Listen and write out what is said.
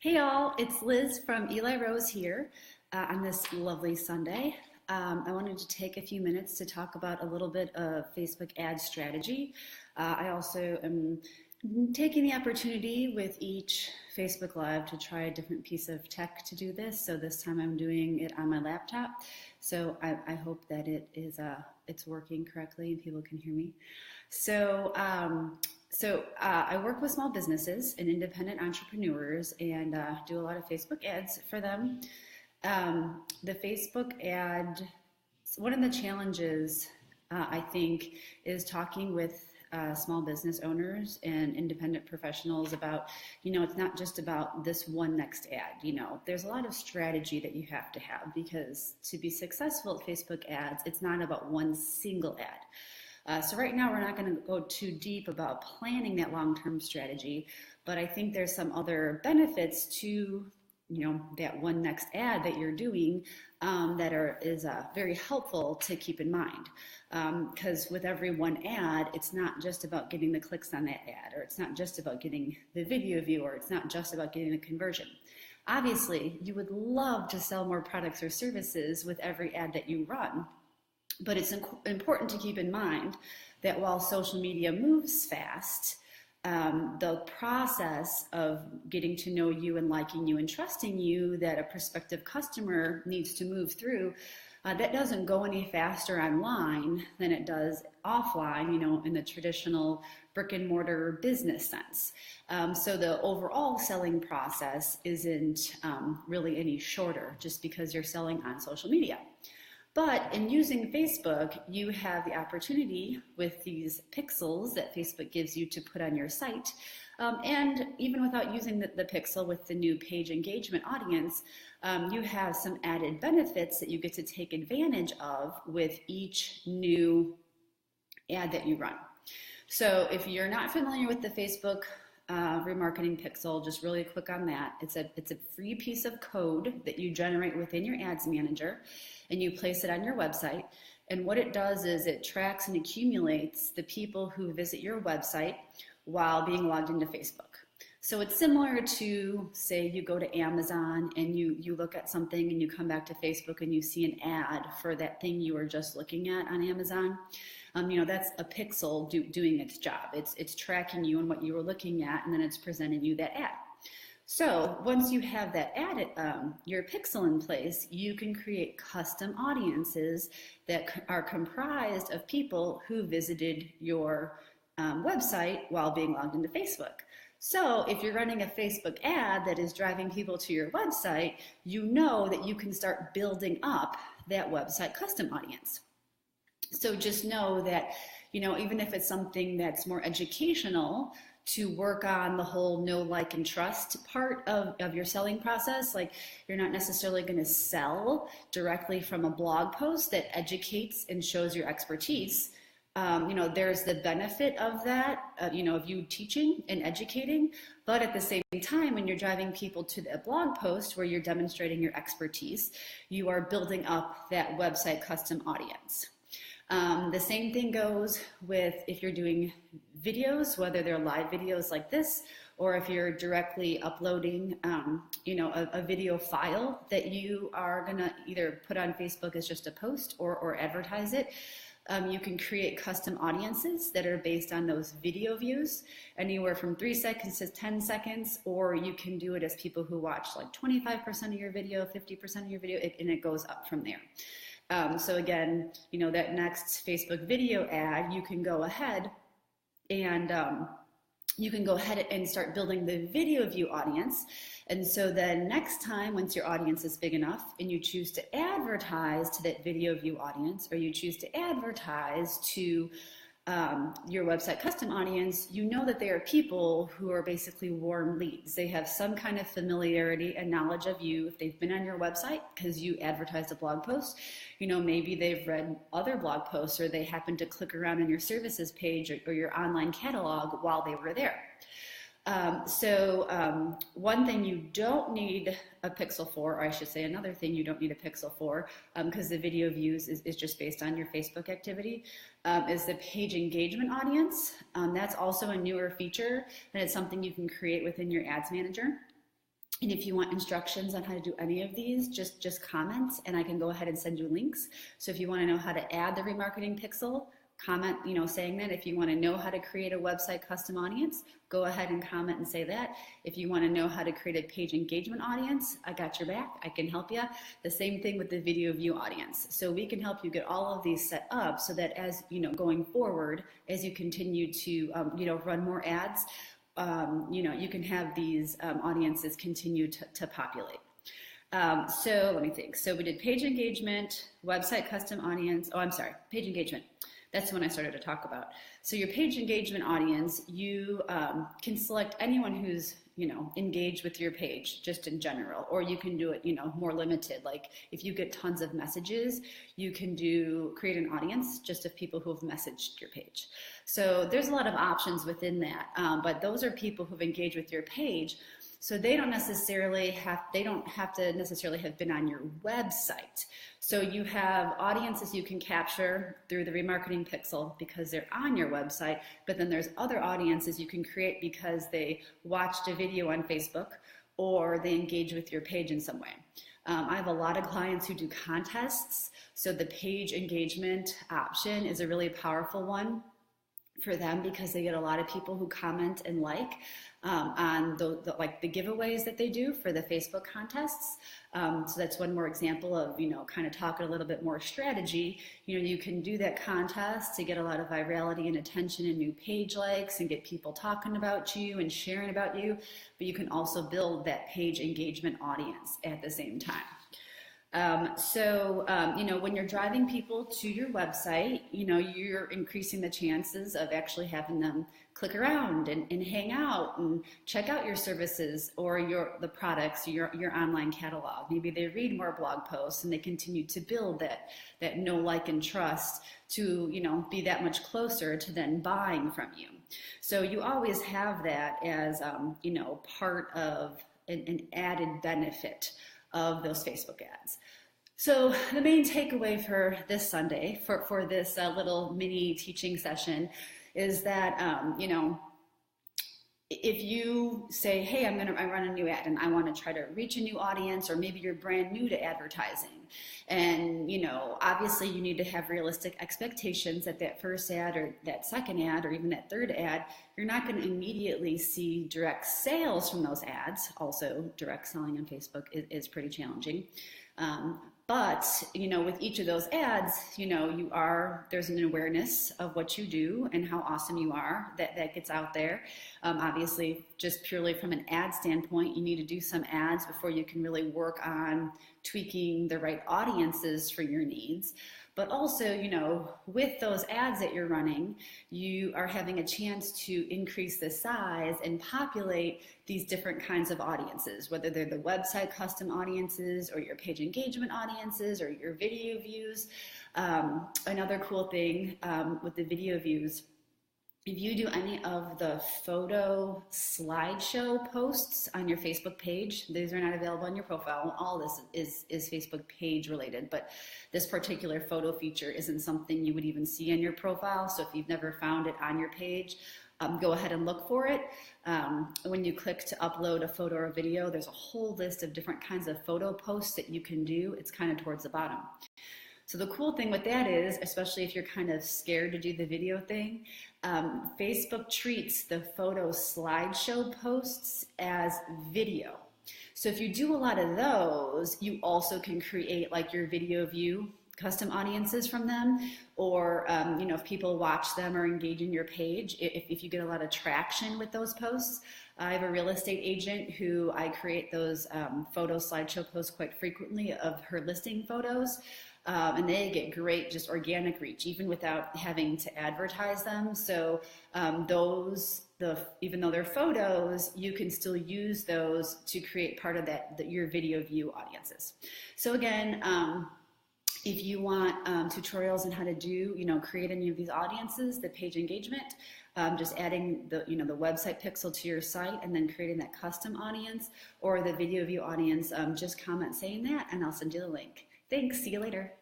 Hey all, it's Liz from Eli Rose here on this lovely Sunday. I wanted to take a few minutes to talk about a little bit of Facebook ad strategy. I also am taking the opportunity with each Facebook Live to try a different piece of tech to do this. So this time I'm doing it on my laptop. So I hope that it's working correctly and people can hear me. I work with small businesses and independent entrepreneurs and do a lot of Facebook ads for them. The Facebook ad, one of the challenges I think is talking with small business owners and independent professionals about, it's not just about this one next ad. There's a lot of strategy that you have to have because to be successful at Facebook ads, it's not about one single ad. So right now we're not going to go too deep about planning that long-term strategy, but I think there's some other benefits to that one next ad that you're doing is very helpful to keep in mind. Because with every one ad, it's not just about getting the clicks on that ad, or it's not just about getting the video view, or it's not just about getting a conversion. Obviously, you would love to sell more products or services with every ad that you run. But it's important to keep in mind that while social media moves fast, the process of getting to know you and liking you and trusting you that a prospective customer needs to move through, that doesn't go any faster online than it does offline, in the traditional brick and mortar business sense. So the overall selling process isn't really any shorter just because you're selling on social media. But in using Facebook, you have the opportunity with these pixels that Facebook gives you to put on your site. And even without using the pixel with the new page engagement audience, you have some added benefits that you get to take advantage of with each new ad that you run. So if you're not familiar with the Facebook remarketing pixel, just really quick on that. It's a free piece of code that you generate within your ads manager and you place it on your website. And what it does is it tracks and accumulates the people who visit your website while being logged into Facebook. So it's similar to, say, you go to Amazon and you look at something and you come back to Facebook and you see an ad for that thing you were just looking at on Amazon. That's a pixel doing its job. It's tracking you and what you were looking at, and then it's presenting you that ad. So once you have that ad, your pixel in place, you can create custom audiences that are comprised of people who visited your website while being logged into Facebook. So if you're running a Facebook ad that is driving people to your website, you know that you can start building up that website custom audience. So just know that, even if it's something that's more educational, to work on the whole know, like, and trust part of your selling process. Like, you're not necessarily going to sell directly from a blog post that educates and shows your expertise. There's the benefit of that, of you teaching and educating, but at the same time, when you're driving people to the blog post where you're demonstrating your expertise, you are building up that website custom audience. The same thing goes with if you're doing videos, whether they're live videos like this, or if you're directly uploading, a video file that you are going to either put on Facebook as just a post or advertise it. You can create custom audiences that are based on those video views, anywhere from 3 seconds to 10 seconds, or you can do it as people who watch like 25% of your video, 50% of your video, and it goes up from there. So again, that next Facebook video ad, you can go ahead and start building the video view audience. And so then next time, once your audience is big enough and you choose to advertise to that video view audience, or you choose to advertise to your website custom audience, you know that they are people who are basically warm leads. They have some kind of familiarity and knowledge of you if they've been on your website because you advertised a blog post. Maybe they've read other blog posts, or they happen to click around on your services page or your online catalog while they were there. One thing you don't need a pixel for, or I should say another thing you don't need a pixel for, because the video views is just based on your Facebook activity, is the page engagement audience. That's also a newer feature, and it's something you can create within your ads manager. And if you want instructions on how to do any of these, just comment and I can go ahead and send you links. So if you want to know how to add the remarketing pixel, comment, saying that. If you want to know how to create a website custom audience, go ahead and comment and say that. If you want to know how to create a page engagement audience, I got your back. I can help you. The same thing with the video view audience. So we can help you get all of these set up so that as, going forward, as you continue to, run more ads, you can have these audiences continue to populate. So let me think. So we did page engagement, website custom audience. Oh, I'm sorry, page engagement. That's when I started to talk about. So your page engagement audience, you can select anyone who's, engaged with your page just in general, or you can do it, more limited. Like if you get tons of messages, you can create an audience just of people who have messaged your page. So there's a lot of options within that, but those are people who've engaged with your page. So they don't have to necessarily have been on your website. So you have audiences you can capture through the remarketing pixel because they're on your website, but then there's other audiences you can create because they watched a video on Facebook or they engage with your page in some way. I have a lot of clients who do contests, so the page engagement option is a really powerful one for them because they get a lot of people who comment and on the giveaways that they do for the Facebook contests. So that's one more example of, kind of talking a little bit more strategy. You can do that contest to get a lot of virality and attention and new page likes and get people talking about you and sharing about you, but you can also build that page engagement audience at the same time. When you're driving people to your website, you're increasing the chances of actually having them click around and hang out and check out your services or the products, your online catalog. Maybe they read more blog posts and they continue to build that know, like, and trust to, be that much closer to then buying from you. So you always have that as, part of an added benefit of those Facebook ads. So the main takeaway for this Sunday, for this little mini teaching session, is that, if you say, hey, I run a new ad and I want to try to reach a new audience, or maybe you're brand new to advertising, and obviously you need to have realistic expectations that first ad or that second ad or even that third ad, you're not going to immediately see direct sales from those ads. Also, direct selling on Facebook is pretty challenging. But, with each of those ads, there's an awareness of what you do and how awesome you are that gets out there. Obviously, just purely from an ad standpoint, you need to do some ads before you can really work on tweaking the right audiences for your needs. But also, with those ads that you're running, you are having a chance to increase the size and populate these different kinds of audiences, whether they're the website custom audiences or your page engagement audiences or your video views. Another cool thing with the video views, if you do any of the photo slideshow posts on your Facebook page, these are not available on your profile. All this is Facebook page related, but this particular photo feature isn't something you would even see on your profile. So if you've never found it on your page, go ahead and look for it. When you click to upload a photo or a video, there's a whole list of different kinds of photo posts that you can do. It's kind of towards the bottom. So the cool thing with that is, especially if you're kind of scared to do the video thing, Facebook treats the photo slideshow posts as video. So if you do a lot of those, you also can create like your video view custom audiences from them, or if people watch them or engage in your page, if you get a lot of traction with those posts. I have a real estate agent who I create those photo slideshow posts quite frequently of her listing photos. And they get great just organic reach, even without having to advertise them. So even though they're photos, you can still use those to create part of your video view audiences. So again, if you want tutorials on how to do, create any of these audiences, the page engagement, just adding the website pixel to your site and then creating that custom audience, or the video view audience, just comment saying that and I'll send you the link. Thanks, see you later.